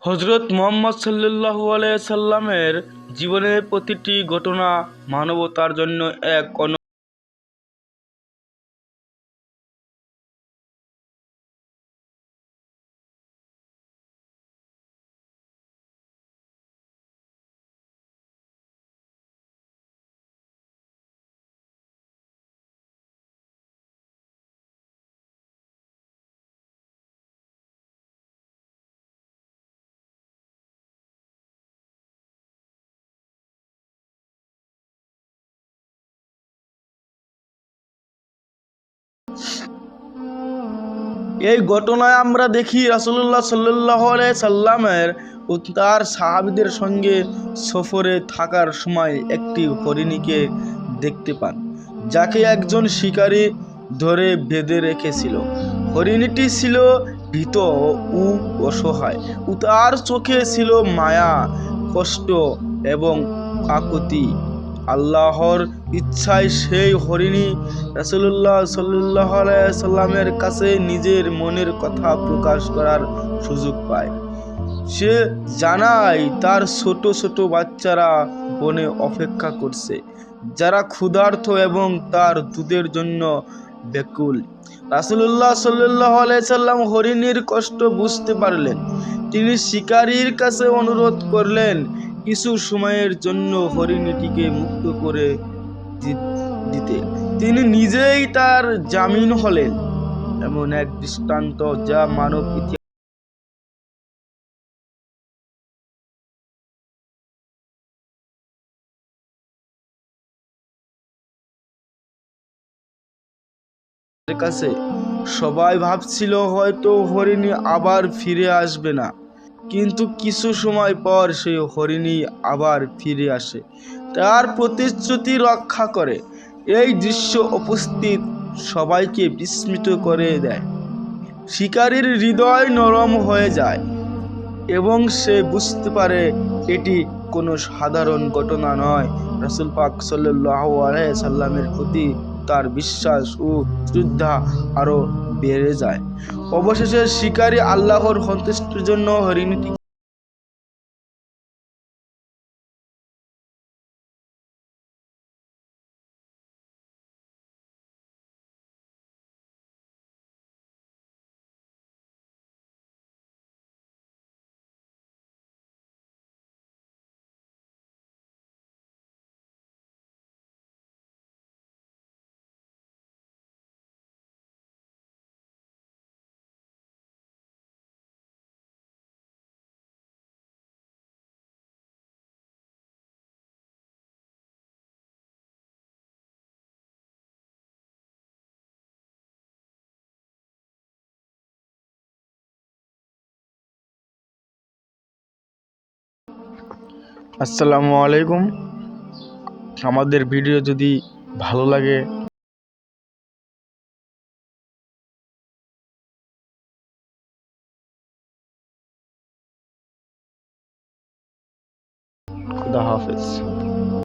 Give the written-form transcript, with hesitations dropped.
হযরত মুহাম্মদ সাল্লাল্লাহু আলাইহি সাল্লামের জীবনের প্রতিটি ঘটনা মানবতার জন্য এক এই ঘটনায় আমরা দেখি রাসূলুল্লাহ সাল্লাল্লাহু আলাইহি সাল্লামের ও তার সাহাবীদের সঙ্গে সফরে থাকার সময় একটি হরিণীকে দেখতে পান, যাকে একজন শিকারী ধরে বেঁধে রেখেছিল। হরিণীটি ছিল ভীত ও অসহায়, ও তার চোখে ছিল মায়া, কষ্ট এবং কাকুতি। আল্লাহর ইচ্ছায় সেই হরিণী রাসূলুল্লাহ সাল্লাল্লাহু আলাইহি সাল্লামের কাছে নিজের মনের কথা প্রকাশ করার সুযোগ পায়। সে জানায় তার ছোট ছোট বাচ্চারা বনে অপেক্ষা করছে, যারা ক্ষুধার্ত এবং তার দুধের জন্য ব্যাকুল। রাসূলুল্লাহ সাল্লাল্লাহু আলাইহি সাল্লাম হরিণীর কষ্ট বুঝতে পারলেন। তিনি শিকারীর কাছে অনুরোধ করলেন কিছু সময়ের জন্য হরিণীটিকে মুক্ত করে দিতে। তিনি নিজেই তার জামিন হলেন। এমন এক দৃষ্টান্ত যা মানব ইতিহাসের কাছে সবাই ভাবছিল হয়তো হরিণী আবার ফিরে আসবে না, কিন্তু কিছু সময় পর সেই হরিণী আবার ফিরে আসে, তার প্রতিশ্রুতি রক্ষা করে। এই দৃশ্য উপস্থিত সবাইকে বিস্মিত করে দেয়। শিকারীর হৃদয় নরম হয়ে যায় এবং সে বুঝতে পারে এটি কোনো সাধারণ ঘটনা নয়। রাসূল পাক সাল্লাল্লাহু আলাইহি সাল্লামের প্রতি তার বিশ্বাস ও শ্রদ্ধা আরো বেড়ে যায়। অবশেষে শিকারী আল্লাহর সন্তুষ্টির জন্য হরিণীটি আসসালামু আলাইকুম। আমাদের ভিডিও যদি ভালো লাগে খুদা হাফেজ।